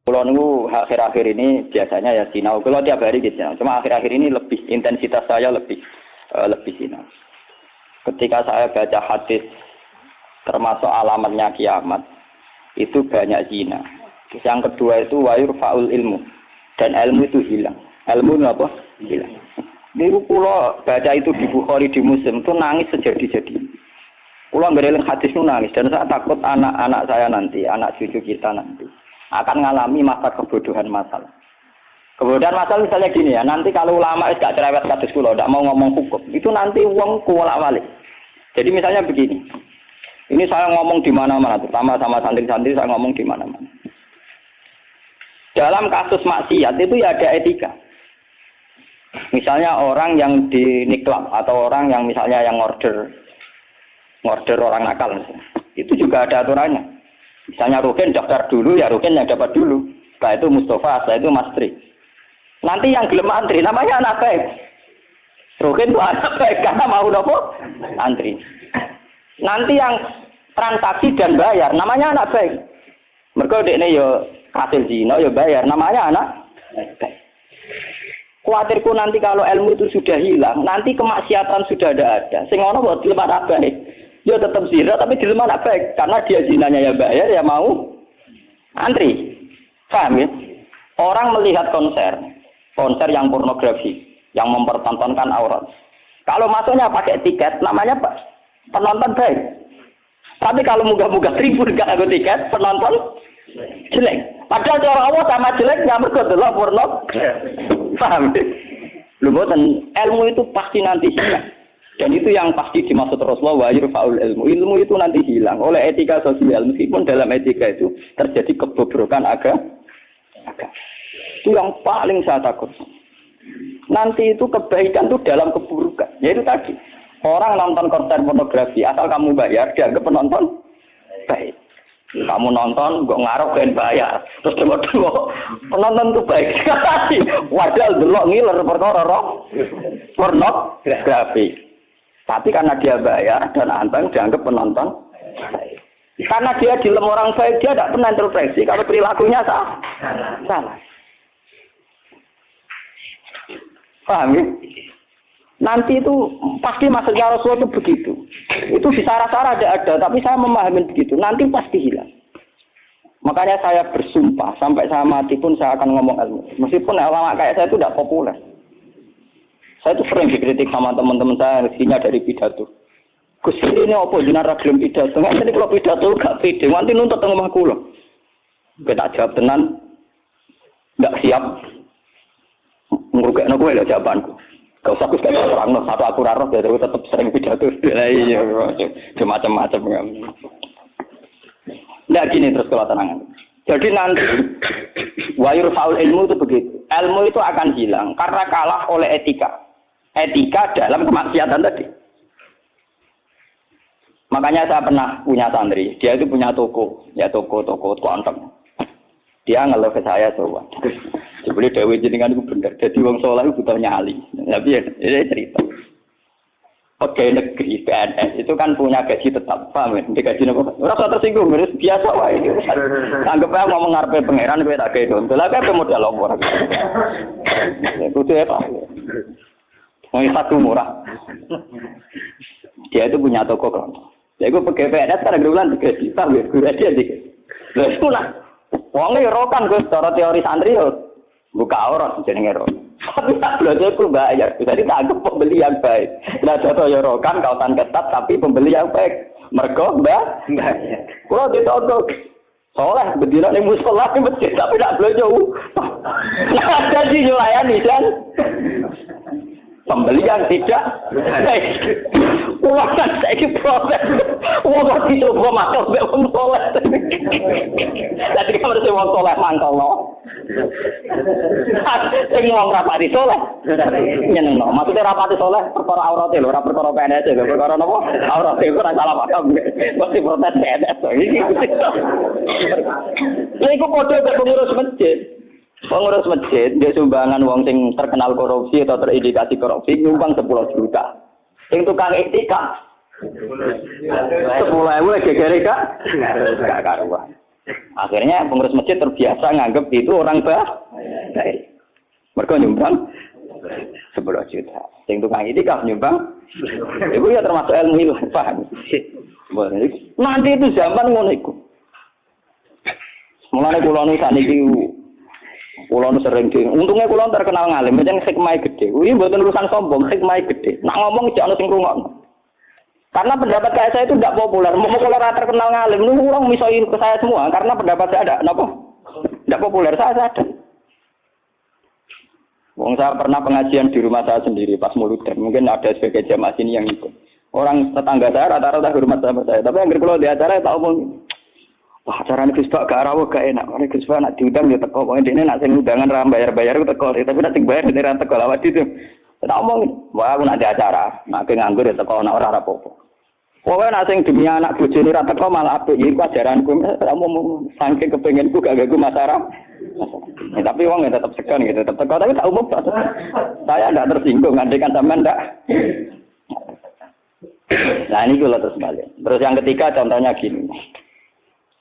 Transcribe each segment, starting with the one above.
Kalau nunggu akhir-akhir ini biasanya ya sinau. Kalau tiap hari gitu. Cuma akhir-akhir ini lebih intensitas saya lebih sinau. Ketika saya baca hadis termasuk alamatnya kiamat itu banyak zina. Yang kedua itu wayur faul ilmu dan ilmu itu hilang. Ilmu itu apa? Hilang. Dulu pulau baca itu di Bukhari di Muslim itu nangis sejadi-jadi. Pulau ngereling hadis itu nangis dan saya takut anak-anak saya nanti, anak cucu kita nanti akan mengalami masa kebodohan masalah. Kebodohan masalah misalnya gini ya, nanti kalau ulama gak cerewet kados kula, ndak mau ngomong hukum, itu nanti wong kuwalak-walik. Jadi misalnya begini, ini saya ngomong di mana-mana, terutama sama santri-santri saya ngomong di mana-mana. Dalam kasus maksiat itu ya ada etika. Misalnya orang yang diniklab atau orang yang misalnya yang order orang nakal, itu juga ada aturannya. Misalnya Rukin daftar dulu, ya Rukin yang dapat dulu. Setelah itu Mustafa, setelah itu Mas Tri. Nanti yang gelem antri, namanya anak baik. Rukin itu anak baik, karena mau nopo antri. Nanti yang transaksi dan bayar, namanya anak baik. Mereka ini ya hasil zina, ya bayar, namanya anak baik. Khawatirku nanti kalau ilmu itu sudah hilang, nanti kemaksiatan sudah ada. Sing ono buat gelem anak baik. Dia tetap zina tapi di mana baik karena dia zinanya ya bayar ya mau antri. Paham ya? Orang melihat konser yang pornografi, yang mempertontonkan aurat. Kalau masuknya pakai tiket, namanya penonton baik. Tapi kalau munggah-munggah tribun gak ada tiket, penonton jelek. Padahal orang Allah sama jelek nggak mergo delok porno. Paham ya? Lu boten ilmu itu pasti nanti hilang. Dan itu yang pasti dimaksud Rasulullah wa yurfa'ul ilmu. Ilmu itu nanti hilang oleh etika sosial. Meskipun dalam etika itu terjadi kebobrokan agama. Itu yang paling saya takut. Nanti itu kebaikan itu dalam keburukan. Yaitu tadi. Orang nonton konser pornografi asal kamu bayar, dianggap penonton baik. Kamu nonton, kok ngarep ben bayar. Terus demo-demo penonton itu baik. Wadah delok ngiler perkara pornografi. Tapi karena dia bayar dan anteng dianggap penonton baik. Karena dia dilem orang baik, dia tidak pernah interpretasi kalau perilakunya salah. Paham ya? Nanti itu pasti maksudnya Rasulullah itu begitu. Itu di sarah-sarah ada, tapi saya memahami begitu. Nanti pasti hilang. Makanya saya bersumpah sampai saya mati pun saya akan ngomong ilmu. Meskipun ulama kayak saya itu tidak populer. Saya itu sering dikritik sama teman-teman saya isinya dari pidato. Gus ini apa jenara gelem pidato? Nggak jadi kalau pidato gak pede. Nanti nuntut teng omah kula. Kita jawab tenan. Enggak siap. Ngrugekno kowe lho jawabanku. Gak usah Gus gak terangno satu aku ora roh ya tetep sering pidato. Lah iya macam-macam. Nggak gini terus kalau tenang. Jadi nanti wayur faul ilmu itu begitu. Ilmu itu akan hilang karena kalah oleh etika. Etika dalam kemaksiatan tadi. Makanya saya pernah punya santri, dia itu punya toko kontong. Dia ngeluh ke saya sowan. Sebeli dewe jenengan itu bener. Jadi wong saleh butuh nyali. Tapi ya ini cerita. Pegawai negeri PNS itu kan punya gaji tetap, paham ya? Gaji apa? Rasa tersinggung, harus biasa wae. Anggapnya ngomong ngarepe pangeran kowe tak gawe dong. Lah kan modal opor. Kudu apa? Mau satu murah. Dia itu punya toko kelontong. Ya gue pakai PNS kan bulan 3 juta, gue aja dikit. Lah itu lah. Wongnya rokan gue secara teori santri yo buka aurat jenenge ro. Tapi tak belajar itu bayar. Jadi tak anggap pembeli yang baik. Nah jatuh ya rokan kautan ketat tapi pembeli yang baik. Mergo mbak. Kalau ditodok soleh berdiri di musola di masjid tapi tak belajar. Nah jadi nyulayani kan. Pembeli yang tidak baik. Ulangan saya proses. Wong itu coba masuk be wong soleh. Jadi kalau ada wong soleh mangkal lo. Sing wong rapati soleh. Nyenengno. Maksudnya rapati soleh perkara aurate lho, ora perkara PNS, perkara napa? Aurate iku ora salah paham. Mesti protes PNS to. Lha iku padha karo pengurus masjid. Pengurus masjid dia sumbangan wong sing terkenal korupsi atau terindikasi korupsi nyumbang 10 juta. Sing tukang etika 10.000 gegere gak karuan. Akhirnya pengurus masjid terbiasa nganggep itu orang baik. Mereka nyumbang 10 juta. Sing tukang itikaf nyumbang. Itu ya termasuk ilmu itu, paham? Nanti itu zaman ngono iku. Mulane kula nu saniki kula nu sering untungnya kula terkenal ngalim, pancen hikmah gede. Kuwi mboten urusan sombong, hikmah gede. Nak ngomong jek ana sing rungokno. Karena pendapat saya itu tidak populer. Mau kalau terkenal ngalim, lu orang misalnya ke saya semua. Karena pendapat saya ada, kenapa? Tidak populer, saya ada. Wong saya pernah pengajian di rumah saya sendiri pas Mauludan. Mungkin ada sebagai jamaah sini yang ikut. Orang tetangga saya rata-rata hormat sama saya. Tapi yang kalau di acara tak omong, wah acara ini Gus Pak gak rawuh gak enak. Ini Gus Pak nak diundang dia teko. Pokoknya ini nak sing undangan ram bayar-bayar aku teko. Tapi nak sing bayar dia ra teko lawat itu. Tak omong, wah aku nak di acara. Nak nganggur dia teko nak ora apa-apa. Pokoknya nak sing demi anak bojone ra teko malah apik. Iki ajaranku. Tak omong saking kepengenku gak ganggu masyarakat. Tapi uangnya tetap segan gitu, tetap teko. Tapi tak umum. Saya tidak tersinggung, ngandekan sampean ndak. Nah ini kula terus balik. Terus yang ketiga contohnya gini.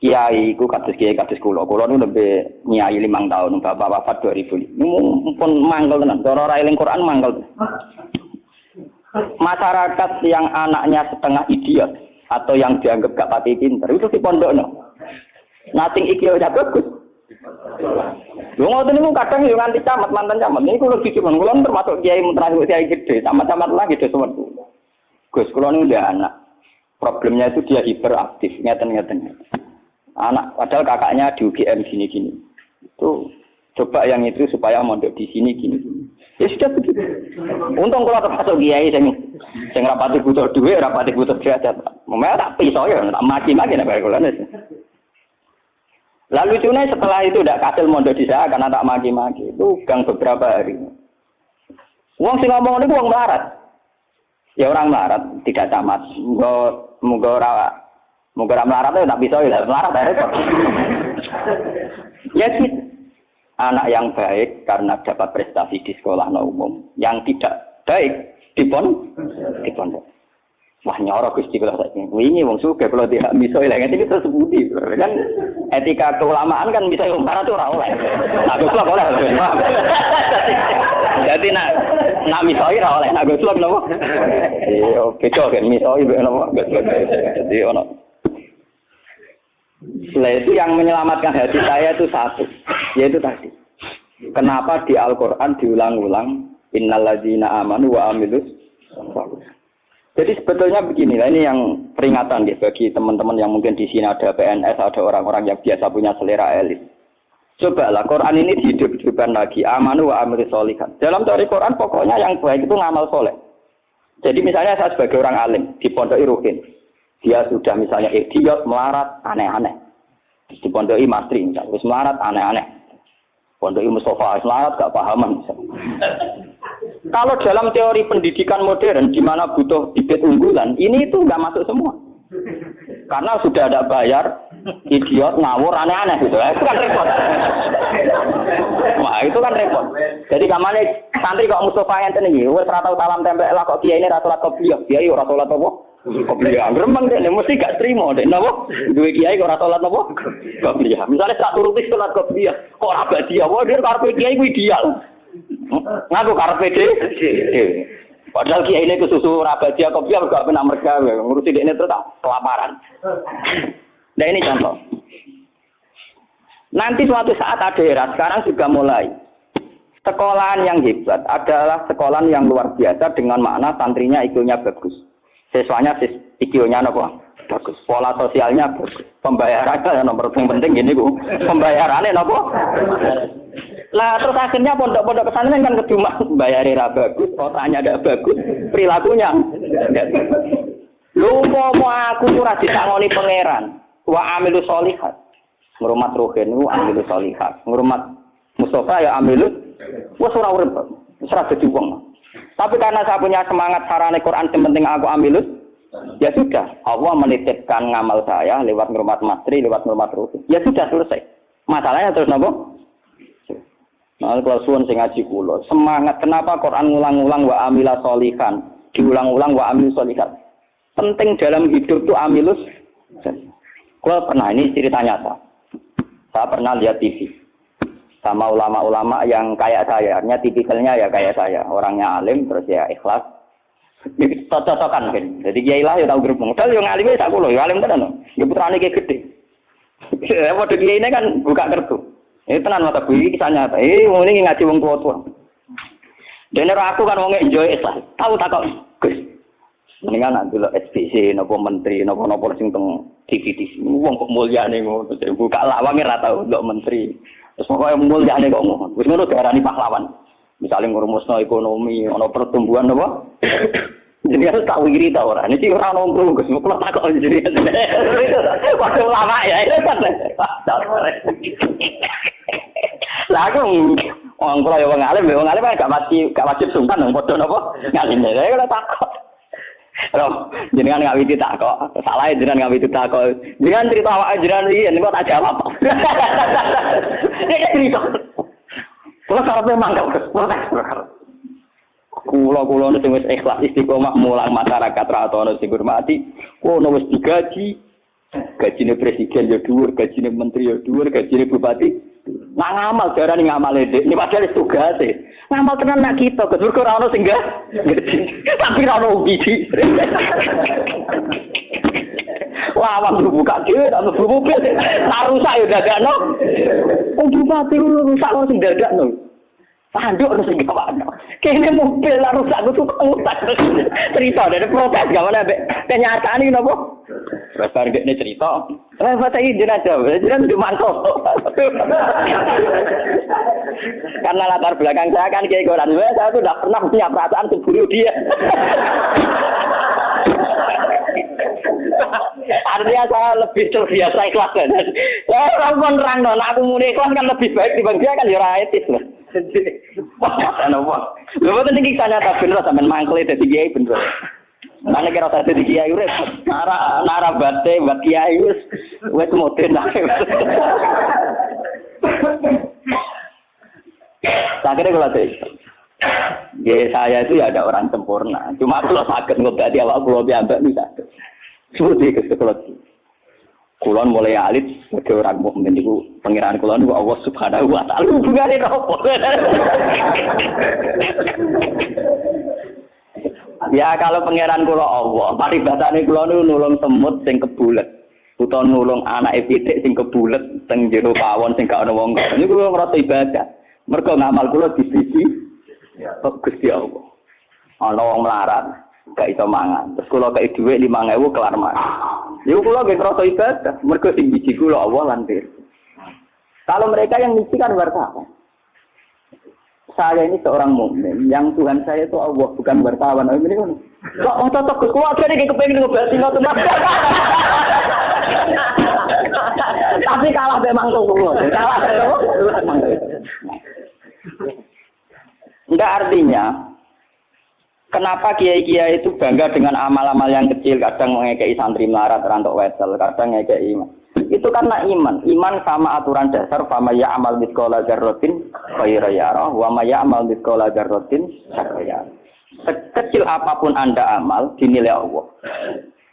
Kiai ku kados kiai kados kula. Kula nu lebih nyai 5 tahun, bapak wafat 2000. Pun mangkel tenan. Cara ora eling Quran mangkel. Masyarakat yang anaknya setengah idiot atau yang dianggap gak pati pinter itu di pondokno. Nating iki ora bagus. Yo ngoten niku kadang yo nganti camat mantan camat. Niku kula dicipon kula termasuk kiai terakhir kiai gede, camat-camat lagi gede semetu. Gus kula niku udah anak. Problemnya itu dia hiperaktif, ngeten-ngeten. Anak padahal kakaknya di UGM gini-gini. Itu coba yang itu supaya mondok di sini gini. Ya sudah begitu. Untung kula termasuk kiai sing rapati butuh duit, rapati butuh derajat. Memang tak pisau ya, tak maki-maki nek kula. Lalu lucunya setelah itu tidak kasil mondok di saya karena tak maki-maki. Itu gang beberapa hari. Uang sing ngomong ini uang melarat. Ya orang melarat, tidak camat. Muga melarat itu tak bisa ya melarat ya repot. Ya gitu. Anak yang baik karena dapat prestasi di sekolah umum, yang tidak baik di pondok. Wah nyorok Gusti kula saiki. Wingi wong sugih kula tidak bisa ilang iki terus budi. Kan etika keulamaan kan bisa wong barat ora oleh. Nah goblok oleh. Jadi nak misoi ora oleh, nak goblok napa? Iya, beda kan misoi napa? Jadi ono. Setelah itu yang menyelamatkan hati saya itu satu, yaitu tadi. Kenapa di Al-Qur'an diulang-ulang innalladzina amanu wa amilus sholihat. Jadi sebetulnya beginilah, ini yang peringatan ya bagi teman-teman yang mungkin di sini ada PNS, ada orang-orang yang biasa punya selera elit. Cobalah Quran ini dihidup-hidupkan lagi, amanu wa amilus sholihat. Dalam teori Quran pokoknya yang baik itu ngamal soleh. Jadi misalnya saya sebagai orang alim di Pondok Ruhin, dia sudah misalnya idiot, melarat, aneh-aneh. Di Pondok Masri misalnya, melarat, aneh-aneh. Pondok Mustafa, melarat, gak pahaman misalnya. Kalau dalam teori pendidikan modern, di mana butuh bibit unggulan, ini itu nggak masuk semua. Karena sudah ada bayar, idiot, ngawur, aneh-aneh gitu. Itu kan repot. Wah, itu kan repot. Jadi kamane santri kok Mustafa enten iki, wis ora tau salam tempel lah kok kiai ini ra salat qobliyah. Kiai ora salat apa? Qobliyah. Gremeng dene mesti gak trimo dek napa? Duwe kiai kok ora salat apa? Qobliyah. Misale sak turuti salat qobliyah, kok ora badiah. Wah, dia karepe kiai ku ideal. Ngaku karepe dhewe. Padahal kiai ini kesusu rabadia kopi gak pernah merga ngurusi dekne terus kelaparan. Nah ini contoh. Nanti suatu saat ada era sekarang juga mulai. Sekolahan yang hebat adalah sekolahan yang luar biasa dengan makna santrinya IQ-nya bagus. Siswanya IQ-nya apa? Bagus. Pola sosialnya bagus. Pembayarannya nomor yang penting gini Bu. Pembayarannya apa? Lah terus akhirnya pondok-pondok pesantren kan kedua bayare ra bagus, otaknya ndak bagus, perilakunya ndak bagus. Lho mau aku ora ditangoni pangeran. Wa amilus sholihat. Ngurmat ruhin ku amilus sholihat. Ngurmat Mustafa ya amilus wis ora urip. Wis ora dadi wong. Tapi karena saya punya semangat sarane Quran yang penting aku amilus, ya sudah. Allah menitipkan ngamal saya lewat ngurmat matri, lewat ngurmat ruhin. Ya sudah selesai. Masalahnya terus napa? Nah, kalau suwun sing ngaji kula, semangat kenapa Quran ngulang-ulang wa amila sholihan, diulang-ulang wa amil sholihat. Penting dalam hidup itu amilus. Kula pernah ini cerita nyata. Saya pernah lihat TV sama ulama-ulama yang kayak saya, artinya tipikalnya ya kayak saya, orangnya alim terus ya ikhlas. Cocok-cocokan kan. Jadi kiai lah ya tahu grup modal yang alim tak kulo, ya alim tenan. Ya putrane kayak gede. Ya padha kiai ini kan buka kertu. Tenan mata bui kisahnya apa? Wong ini ngaji wong tua-tua. Dene aku kan wong enjoy ikhlas. Tahu tak kok. Gus. Mendingan nak dulu SPC napa menteri napa sing teng TV wong kok mulyane ngono buka lawang ora tau ndelok menteri. Terus pokoke mulyane kok ngono. Wis ngono diarani pahlawan. Misalnya ngurumusno ekonomi, ana pertumbuhan apa? Jadi harus tahu iri ta ora. Niki ora ono nggo Gus, kok tak kok jadi. Waktu lama ya itu kan. Lah aku wong kula yo wong alim kan gak wajib sungkan wong padha napa ngalim. Ya kok tak kok. Loh, jenengan ngawiti tak kok. Salah jenengan ngawiti tak kok. Jenengan cerita awake jenengan iki niku tak jawab. Nek cerita. Kulo sarepe mangkel. Kulo sing wis ikhlas istiqomah mulang masyarakat ra ono sing hormati. Kulo wis digaji. Gajine presiden yo dhuwur, gajine menteri yo dhuwur, gajine bupati. Nak ngamal jarane ngamal ndek. Ini padahal tugase. Ngamal tenan nak kita, kedur ora ono sing tapi ora ono ugi. Wah, waktu buka dhewe tak mlebu mobil. Tak rusak yo dadakno. Bupati rusak kok sing dadakno. Tanduk harus digawakno. Kene mobil lah rusak kudu utang. Cerita dari protes gak mana kenyataan iki napa? Terus bar dekne cerita. Foto iki jenazah dimangkok. Karena latar belakang saya kan kayak koran. Saya tuh tidak pernah punya perasaan cemburu dia. Artinya saya lebih terbiasa ikhlas kan. Orang pun nerang aku muni ikhlas kan lebih baik dibanding dia kan ya ora etis loh. Kenapa? Lha boten iki ternyata bener sampean mangkle dadi kiai bener. Mana kira dadi kiai urip nara bate buat kiai wis modern. Akhirnya kalau saya itu ya ada orang sempurna. Cuma kalau sakit ngobati awak kulo piambak bisa. Seperti itu kalau kulon mulai alit sebagai orang mukmin itu pengiran kulon itu Allah Subhanahu wa taala hubungane opo. Ya kalau pengiran kula Allah, paribatane kula niku nulung semut sing kebulet, utawa nulung anake pitik sing kebulet teng jero pawon sing gak ana wong. Niku kula ngrasa ibadah. Mergo ngamal kula disisi Gusti Allah. Ana wong melarat, gak iso mangan. Terus kula kei dhuwit 5.000 kelar mangan. Niku kula nggih ngrasa ibadah, mergo sing biji kula Allah lan pirsa. Kalau mereka yang ngisi kan wartawan. Saya ini seorang mukmin, yang Tuhan saya itu Allah bukan wartawan. Ini kan. Kok cocok Gus, kuwi aja iki kepengin ngobati ngoten. Tapi kalah memang kok. Kalah. Enggak artinya kenapa kiai-kiai itu bangga dengan amal-amal yang kecil, kadang ngekei santri melarat rantok wesel, kadang ngekei iman. Itu karena iman sama aturan dasar fama ya'mal mithqala dzarratin khairan yarah wa ma ya'mal mithqala dzarratin syarran yarah. Sekecil apapun Anda amal dinilai Allah.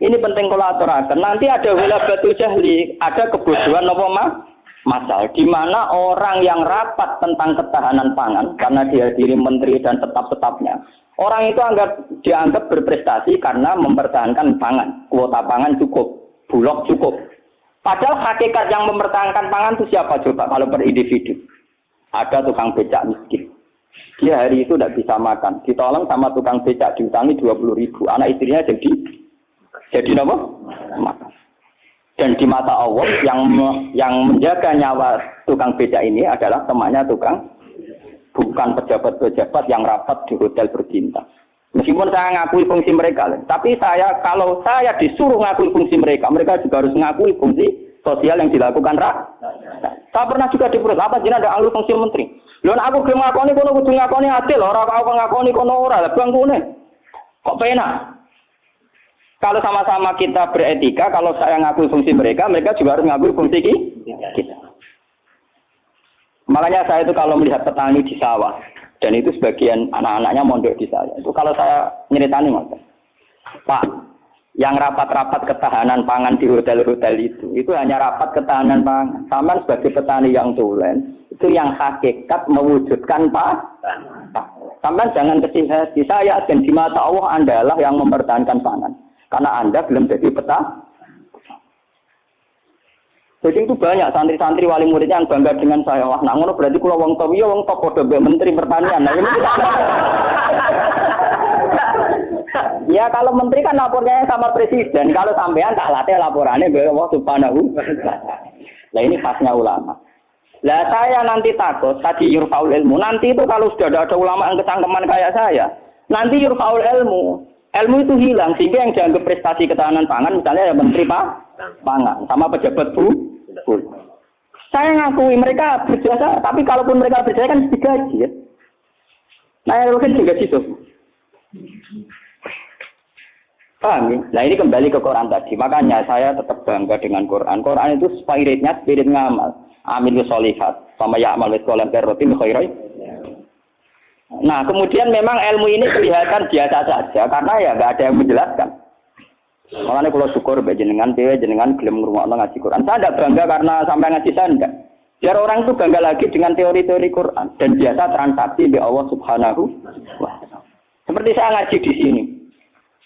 Ini penting kalau aturakan. Nanti ada walabatul jahli, ada kebodohan apa masal di mana orang yang rapat tentang ketahanan pangan karena dihadiri menteri dan tetap-tetapnya. Orang itu dianggap berprestasi karena mempertahankan pangan, kuota pangan cukup, bulog cukup. Padahal hakikat yang mempertahankan pangan itu siapa coba kalau per individu? Ada tukang becak miskin. Dia hari itu tidak bisa makan. Ditolong sama tukang becak diutangi 20.000. Anak istrinya jadi apa? Makan. Dan di mata Allah yang menjaga nyawa tukang becak ini adalah temannya tukang, bukan pejabat-pejabat yang rapat di hotel berbintang. Meskipun saya ngakui fungsi mereka, tapi kalau saya disuruh ngakui fungsi mereka juga harus ngakui fungsi sosial yang dilakukan rakyat. Saya pernah juga diperut, apa jenis ada ahli fungsi menteri. Lalu aku belum ngakoni kono kudu ngakoni adil, orang aku ngakoni kono ora, bang kune. Kok penak? Kalau sama-sama kita beretika, kalau saya ngakui fungsi mereka juga harus ngakui fungsi kita. Makanya saya itu kalau melihat petani di sawah, dan itu sebagian anak-anaknya mondok di saya. Itu kalau saya nyeritani, Pak, Yang rapat-rapat ketahanan pangan di hotel-hotel itu hanya rapat ketahanan pangan. Sama sebagai petani yang tulen, itu yang hakikat mewujudkan Sampai jangan kecil hati. Saya dan di mata Allah Andalah yang mempertahankan pangan. Karena Anda belum jadi petani. Jadi itu banyak santri-santri wali muridnya yang bangga dengan saya. Wah, nak ngono berarti kula wong top, ya wong top podo menteri pertanian. Nah, ini ya kalau menteri kan lapornya sama presiden. Kalau sampean tak latih laporannya ke Allah Subhanahu. Nah ini khasnya ulama. Lah saya nanti takut tadi yurfaul ilmu. Nanti itu kalau sudah ada ulama yang kecangkeman kayak saya, nanti yurfaul ilmu. Ilmu itu hilang sehingga yang dianggap prestasi ketahanan pangan misalnya ya menteri pangan sama pejabat bu. Saya ngakui mereka berjasa, tapi kalaupun mereka berjasa kan digaji ya. Nah, mungkin juga gitu. Paham ya? Nah ini kembali ke Quran tadi. Makanya saya tetap bangga dengan Quran. Quran itu spiritnya spirit ngamal. Amil sholihat. Sama ya amal wetkolam terotin khairai. Nah kemudian memang ilmu ini kelihatan biasa saja karena ya nggak ada yang menjelaskan. Makanya kalau syukur jenengan gelem ngrungokno ngaji Quran. Saya tidak bangga karena sampai ngaji saya enggak. Biar orang itu bangga lagi dengan teori-teori Quran dan biasa transaksi di Allah Subhanahu wa taala. Seperti saya ngaji di sini.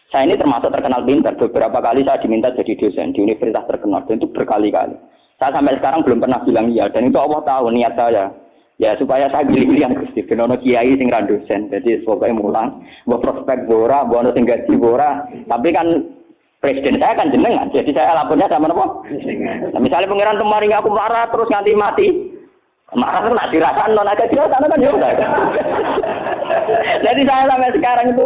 Saya ini termasuk terkenal pintar. Beberapa kali saya diminta jadi dosen di universitas terkenal dan itu berkali-kali. Saya sampai sekarang belum pernah bilang iya dan itu Allah tahu niat saya. Ya supaya saya pilih yang Gusti ben ono kiai sing ra dosen. Jadi pokoke mulang, mbok prospek ora, mbok ono sing gaji ora. Tapi kan presiden saya kan jenengan, jadi saya lapornya sama apa? Nah, misalnya pengiran kemarin aku marah terus nganti mati, marah itu nak dirasakan non agak dirasakan kan juga. Jadi saya sampai sekarang itu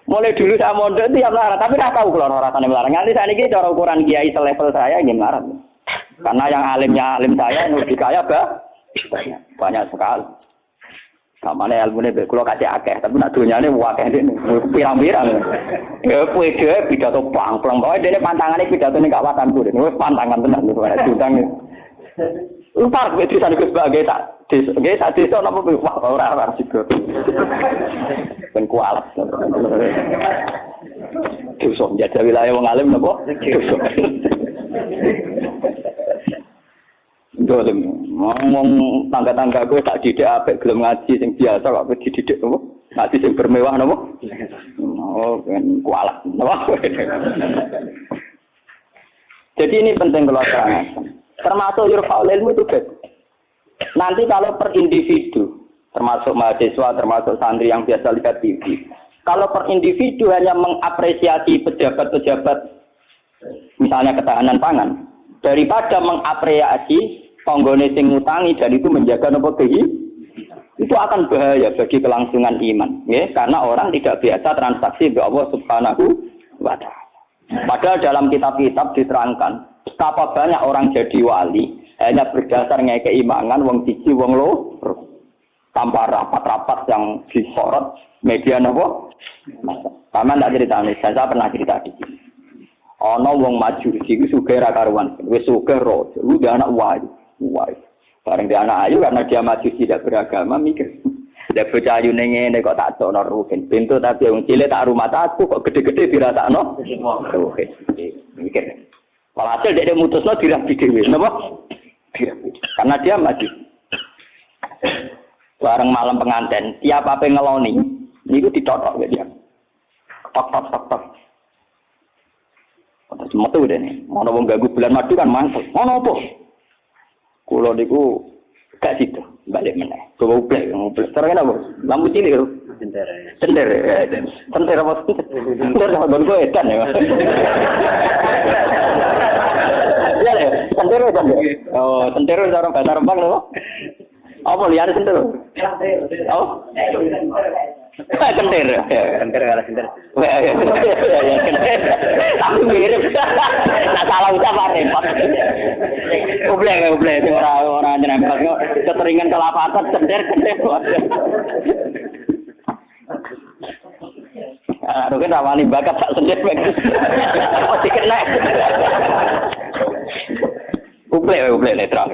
mulai dulu saya mondok itu ya marah, tapi nggak tahu kalau rasanya marah. Nanti saya ini cara ukuran kiai selevel saya ini marah, karena yang alim saya yang lebih kaya banyak sekali. Kamane ilmune be kula kasih akeh, tapi nak donyane akeh dene pirang-pirang. Ya kowe dhewe pidato plang-plang bae dene pantangane pidatone gak watanku dene. Wis pantangan tenan lho ora diundang. Upar kowe disane Gus Bage tak desa napa wah ora sigo. Ben kualat. Dosa njajal wilayah wong alim napa? Dosa. Dolem, ngomong tangga-tangga gue tak didik apik gelem ngaji sing biasa kok dididik apa? Ngaji sing bermewah napa? Oh, kan kualat. Napa? Jadi ini penting kalau terangkan. Termasuk yurfaul ilmu itu bed. Nanti kalau per individu, termasuk mahasiswa, termasuk santri yang biasa lihat TV. Kalau per individu hanya mengapresiasi pejabat-pejabat misalnya ketahanan pangan daripada mengapresiasi tonggone sing ngutangi dan itu menjaga nopo itu akan bahaya bagi kelangsungan iman ya karena orang tidak biasa transaksi dengan Allah Subhanahu wa taala. Padahal dalam kitab-kitab diterangkan betapa banyak orang jadi wali hanya berdasar ngekei imangan wong siji wong loro tanpa rapat-rapat yang disorot media nopo. Sama ndak cerita nih, saya pernah cerita di sini. Ana wong maju iki sugih ra karuan, wis sugih ro, udah anak wayu. Bareng dia anak ayu karena dia maju tidak beragama mikir. Dia bocah ayu ngene kok tak cokno rugen. Pintu tapi wong cilik tak rumah aku kok gede-gede dirasakno. Rugen. Mikir. Walhasil dia mutusno dirabi dhewe, napa? Dirabi. Karena dia maju. Bareng malam pengantin, tiap apa ngeloni, niku ditotok dia. Tok. Cuma tuh deh nih, mau nabung gagu bulan madu kan mantul, mau nopo? Kulo niku gak situ, balik mana? Coba uplek, sekarang apa? Lampu cilik loh. Sender apa? Sender sama gongo edan ya. Ya deh, sender. Oh, sender orang bahasa Rembang loh. Apa lihat sender? Oh. Kentir kalah kentir. Tapi mirip. Nah salah ucap repot. Ublek orang nyerempet keteringan kelapatan kentir. Aduh kan rawani bakat tak sendir. Pasti kena. Ublek netral.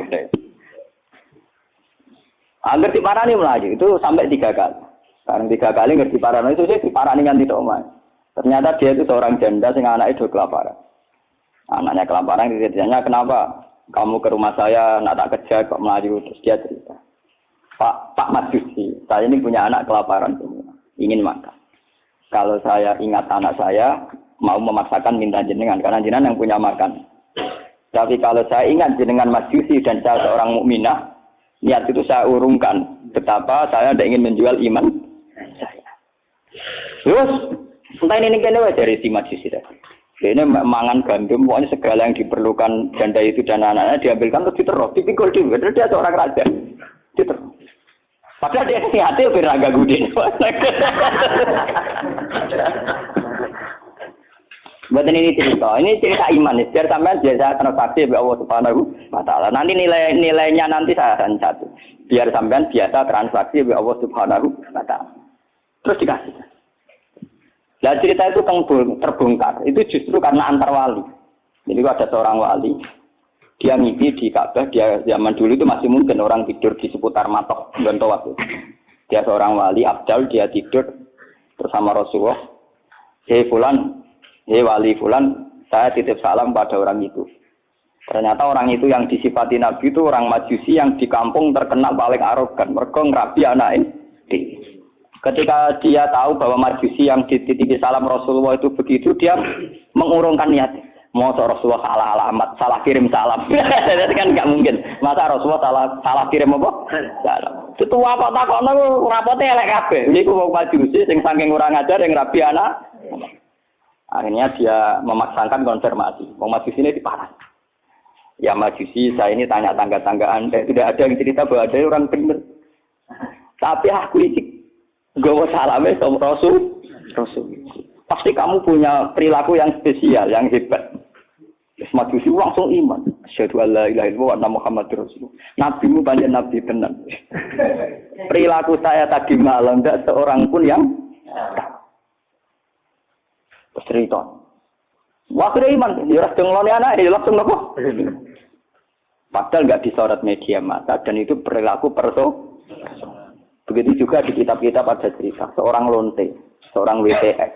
Angger diparani melaju itu sampai 3 kali. Sekarang 3 kali ngerti parano itu sih diparani nganti tok omah. Ternyata dia itu seorang janda sehingga anaknya itu kelaparan. Anaknya kelaparan, ditanya kenapa kamu ke rumah saya, nak tak kerja kok melaju. Terus dia cerita, Pak Majusi, saya ini punya anak kelaparan semua, ingin makan. Kalau saya ingat anak saya, mau memaksakan minta jenengan, karena jenengan yang punya makan. Tapi kalau saya ingat jenengan Majusi dan saya seorang mukminah, niat itu saya urungkan betapa saya tidak ingin menjual iman saya. Terus entah ini kene dari si Majusi tadi. Ini mangan gandum, pokoknya segala yang diperlukan janda itu dan anak-anaknya diambilkan terus diterus, dipikul di. Padahal dia seorang raja, diterus. Padahal dia niatnya beraga gudin. Buatan ini cerita iman. Biar sampean biasa transaksi oleh Allah Subhanahu wa Ta'ala. Nanti nilainya nanti saya akan satu. Biar sampean biasa transaksi oleh Allah Subhanahu wa Ta'ala. Terus dikasih. Nah cerita itu terbongkar. Itu justru karena antar wali. Jadi ada seorang wali. Dia mimpi di Ka'bah. Dia zaman dulu itu masih mungkin orang tidur di seputar matok dan tawaf. Dia seorang wali Abdal. Dia tidur bersama Rasulullah. Hei fulan, hei wali fulan, saya titip salam pada orang itu. Ternyata orang itu yang disifati Nabi itu orang Majusi yang di kampung terkenal paling arogan. Mereka ngerabi anaknya. Ketika dia tahu bahwa Majusi yang dititipi salam Rasulullah itu begitu, dia mengurungkan niat. Mau Rasulullah salah alamat, salah kirim salam. Itu kan nggak mungkin. Masa Rasulullah salah kirim apa? Salam. Itu apa takokno rapote elek kabeh. Niku wong Majusi sing saking kurang ajar yang rabi anak. Akhirnya dia memaksakan konfirmasi. Wong Majusi ini diparah. Ya Majusi, saya ini tanya tangga-tangga Anda. Tidak ada yang cerita bahwa ada orang benar. Tapi aku ini gawa salamnya sama Rasul. Pasti kamu punya perilaku yang spesial, yang hebat. Majusi langsung iman. Asyhadu an la ilaha illallah wa anna Muhammadar Rasulullah. Nabimu banyak nabi benar. Perilaku saya tadi malam tidak seorang pun yang cerita. Wah sudah iman. Ya langsung ngeloni anak, ya langsung apa? Padahal nggak disorot media massa dan itu perilaku Begitu juga di kitab-kitab ada cerita seorang lonte, seorang WTS.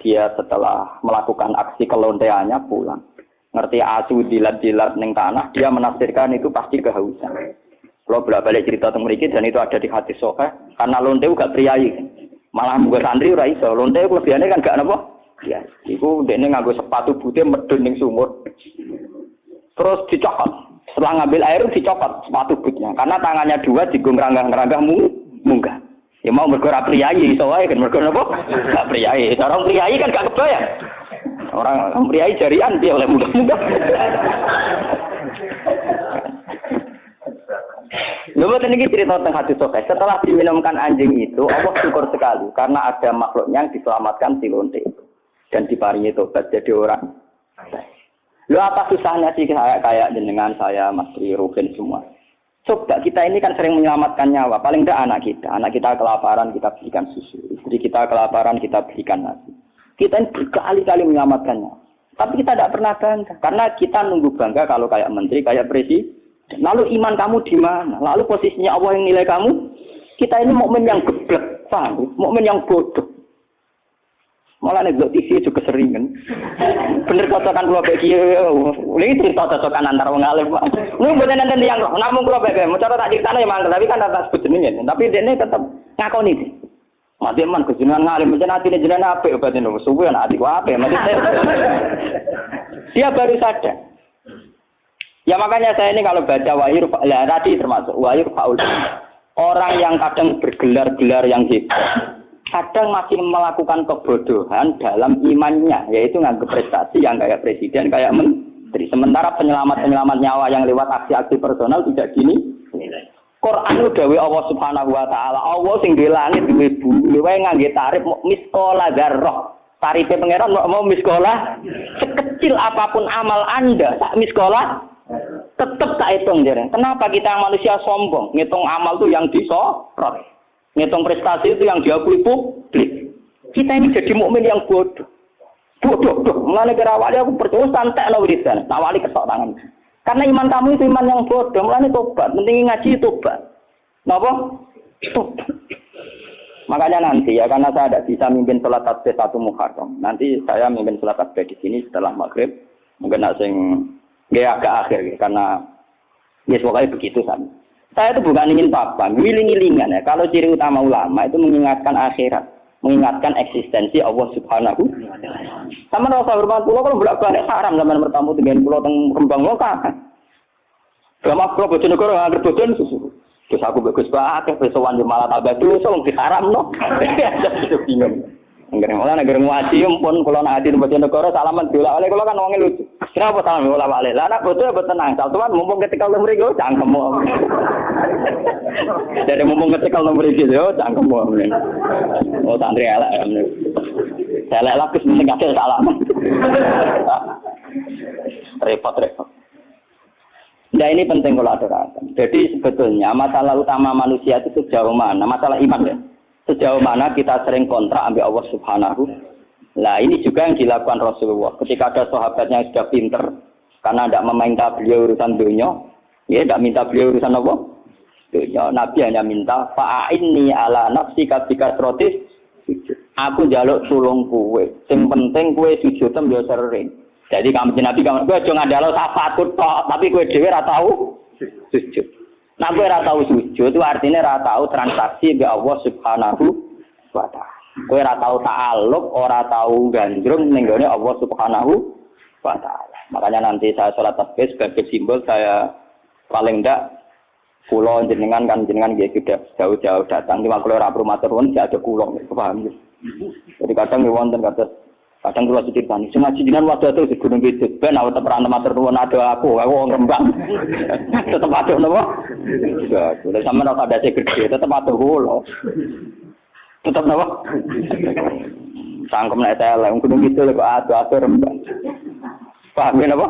Dia setelah melakukan aksi kelonteannya pulang. Ngerti asu dilat-dilat ning tanah, dia menafsirkan itu pasti kehausan. Kalau bolak-balik cerita tentang mereka dan itu ada di hadis sahih, karena lonte juga priayi. Malah bukan santri ora iso. Lonte kelebihannya kan gak napa? Ya, iku dene nganggo sepatu putih medun ning sumur. Terus dicokot. Setelah ngambil air dicopot sepatu bootnya karena tangannya dua digung ngeranggah munggah. Ya mau mergo ra priyayi iso wae kan mergo napa? Gak priyayi. Orang priyayi kan gak kebayang. Orang priyayi jarian dia oleh munggah-munggah. Lalu ini cerita tentang hadis sahih. Setelah diminumkan anjing itu, Allah syukur sekali karena ada makhluknya yang diselamatkan si lonte dan diparingi tobat jadi orang. Lu apa susahnya sih kayak dengan saya, Mas Tri, Ruben semua. Coba kita ini kan sering menyelamatkan nyawa. Paling tidak anak kita. Anak kita kelaparan, kita berikan susu. Istri kita kelaparan, kita berikan nasi. Kita ini berkali-kali menyelamatkan nyawa. Tapi kita tidak pernah bangga. Karena kita nunggu bangga kalau kayak menteri, kayak presiden. Lalu iman kamu di mana? Lalu posisinya Allah yang nilai kamu? Kita ini mukmin yang geblek, paham? Mukmin yang bodoh. Malah nek TV juga keseringan. Bener cocokan kula bagi ini cerita cocokan antar wong alim, Pak. Lu mboten nenten tiyang kok. Namung kula bagi cara tak critane ya mangkel, tapi kan tak sebut jenenge. Tapi dene tetep ngakoni iki. Mati man kejenengan ngalim mencen atine jenengan apik obat niku. Suwe ana atiku apik, mati. Dia baru sadar. Ya makanya saya ini kalau baca wahyu lah tadi termasuk wahyu faul. Orang yang kadang bergelar-gelar yang hebat. Kadang masih melakukan kebodohan dalam imannya, yaitu nganggap prestasi yang kayak presiden, kayak menteri. Sementara penyelamat-penyelamat nyawa yang lewat aksi-aksi personal tidak gini. Quran itu dawuh Allah Subhanahu wa Ta'ala. Allah sing di langit duwe bumi, wae ngangge tarif miskola dzarrah. Tarife pangeran mau miskola sekecil apapun amal Anda, tak miskola tetap tak hitung jare. Kenapa kita manusia sombong? Ngitung amal tuh yang disorot. Ngitung prestasi itu yang diakui publik. Kita ini jadi mukmin yang bodoh. Bodoh. Mulane kerawali aku percaya santai ana wiridan. Awali ketok tangan. Karena iman kamu itu iman yang bodoh. Mulane tobat, penting ngaji tobat. Napa? Tobat. Makanya nanti ya karena saya tidak bisa mimpin sholat tasbih 1 Muharram. Nanti saya mimpin sholat tasbih di sini setelah maghrib. Mungkin agak akhir ya, karena ya pokoknya begitu kan. Saya itu bukan ingin apa, ngiling-ngilingan ya. Kalau ciri utama ulama itu mengingatkan akhirat, mengingatkan eksistensi Allah Subhanahu. Sama rasa hormat pulau kalau bolak-balik haram zaman bertamu dengan pulau teng Rembang lokal. Gama pulau Bojonegoro nggak bojon susu. Terus aku bagus banget, pesowan di malah tambah dosa, nggak haram no. Itu bingung. Negeri ngaji pun kalau nak hadir Bojonegoro salaman diolah oleh kalau kan orangnya lucu. Kenapa salaman diolah oleh? Lah anak bodoh tenang, tuan mumpung ketika nomor itu cangkem. Dari mumpung ketika nomor itu cangkem. Oh santri elek. Elek lah kes mending ada salaman. Repot. Nah ini penting kalau aturakan. Jadi sebetulnya masalah utama manusia itu sejauh mana? Masalah iman ya. Sejauh mana kita sering kontrak ambil Allah Subhanahu. Nah ini juga yang dilakukan Rasulullah. Ketika ada sahabatnya yang sudah pinter, karena tidak meminta beliau urusan dunia, ya tidak minta beliau urusan apa? Dunia. Nabi hanya minta fa'inni ala nafsika bikasrotis. Aku jaluk tulung kue. Yang penting kue sujud biasa sering. Jadi kamu Nabi kamu gue jangan ngandalo syafaat tok, tapi gue dhewe ora tahu sujud. Nah gue ora tahu sujud itu artinya ora tahu transaksi be Allah Subhanahu wa taala. Gue ora tahu ta'alluq, ora tahu gandrung ning gone Allah Subhanahu wa taala. Makanya nanti saya sholat tasbih sebagai simbol saya paling ndak kula jenengan kan jenengan nggih sudah jauh-jauh datang di makhluk ora matur nuwun ada kula paham ya. Jadi kadang wonten kadang kula ceritani sing ngaji jenengan wadah terus di Gunung Kidul ben awak teperan matur nuwun ada aku wong Rembang. Tetep atuh napa? Ya, sudah sama ora kadase gede tetep atuh kula. Tetep napa? Sangkem nek telek Gunung Kidul kok atuh Rembang. Paham ya napa?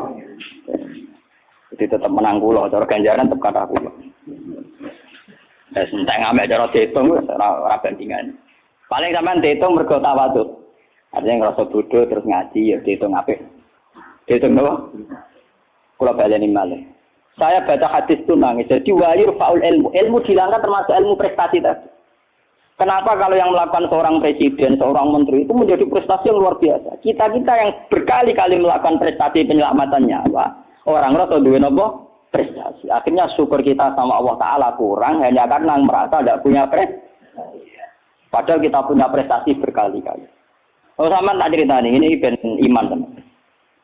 Jadi tetep menang kula cara ganjaran tetep kata kula. Entek ngamek cara diitung ora bandingan. Paling sampean diitung mergo tawadhu. Artinya ngerasa bodoh terus ngaji ya dihitung apik. Dihitung apa? Kalau baleni malih. Saya baca hadis itu nangis. Jadi wayur faul ilmu. Ilmu dilanggar termasuk ilmu prestasi tadi. Kenapa kalau yang melakukan seorang presiden, seorang menteri itu menjadi prestasi yang luar biasa. Kita yang berkali-kali melakukan prestasi penyelamatannya, Pak. Orang rasa duwe napa? Prestasi. Akhirnya syukur kita sama Allah Taala kurang hanya karena merasa tidak punya prestasi. Padahal kita punya prestasi berkali-kali. Oh sama tak cerita nih, ini ben iman teman.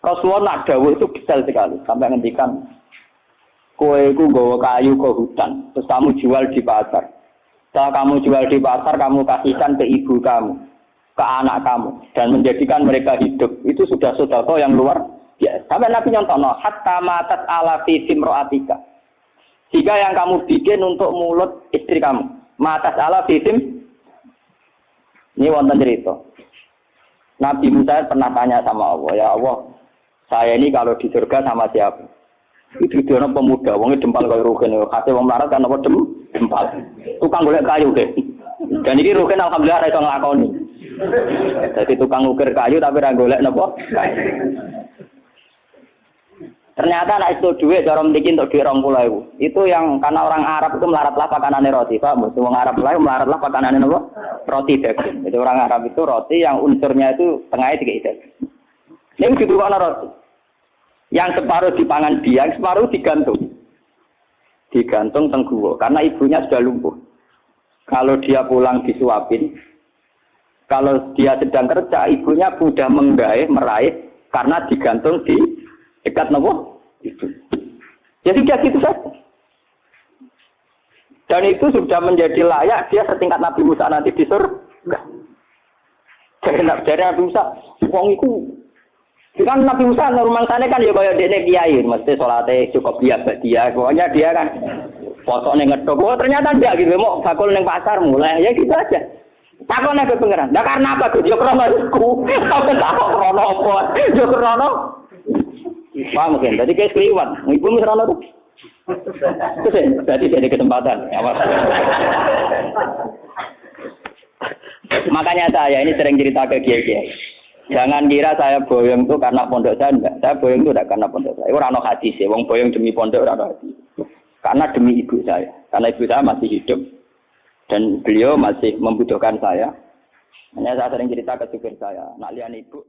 Rasulullah nak dawuh itu detail sekali, sampai ngendikan kowe iku nggawa kayu ke hutan, terus kamu jual di pasar. Setelah kamu jual di pasar, kamu kasihkan ke ibu kamu, ke anak kamu, dan menjadikan mereka hidup. Itu sudah sedekah yang luar biasa. Sampai Nabi nyontohno, hatta matat ala fi simroatika. Jika yang kamu bikin untuk mulut istri kamu, matat ala fi sim. Ini wonten cerita. Nabi Musa pernah tanya sama Allah, ya Allah, saya ini kalau di surga sama siapa? Itu dia orang pemuda, wongnya dempal kalau rugen, kasih wong melarat kan apa dempal, tukang golek kayu deh. Dan ini rugen alhamdulillah ada yang ngelakoni. Jadi tukang ukir kayu tapi ra golek napa? Ternyata anak itu duit cara mriki untuk duit 20.000. Itu yang karena orang Arab itu melaratlah pakanane roti, Pak. Wong Arab lain melaratlah pakanane napa? Roti daging. Jadi orang Arab itu roti yang unsurnya itu tengahnya dikei daging. Ning ditukokno roti. Yang separuh dipangan dia, yang separuh digantung. Digantung teng guwa karena ibunya sudah lumpuh. Kalau dia pulang disuapin, kalau dia sedang kerja, ibunya mudah meraih karena digantung di dekat nopo itu. Jadi dia gitu saja. Dan itu sudah menjadi layak dia setingkat Nabi Musa nanti di surga. Dari Nabi Musa, wong iku kan Nabi Musa normal sana kan ya kaya dene kiai, mesti salate cukup biasa dia. Pokoknya dia kan foto ning ngedok. Oh ternyata enggak gitu, mau bakul ning pasar mulai ya gitu aja. Takone ke pengeran. Lah karena apa Gus? Yo krono iku. Aku tak krono apa. Yo krono wah mungkin, tadi kayak keliwat, ibu misalnya tuh, terus jadi kesempatan. Makanya saya ini sering cerita ke kiai. Jangan kira saya boyong itu karena pondok saya enggak. Saya boyong itu tidak karena pondok saya. Orang no hadis ya, wong boyong demi pondok orang no hadis. Karena demi ibu saya, karena ibu saya masih hidup. Dan beliau masih membutuhkan saya. Hanya saya sering cerita ke supir saya, nak lihat ibu.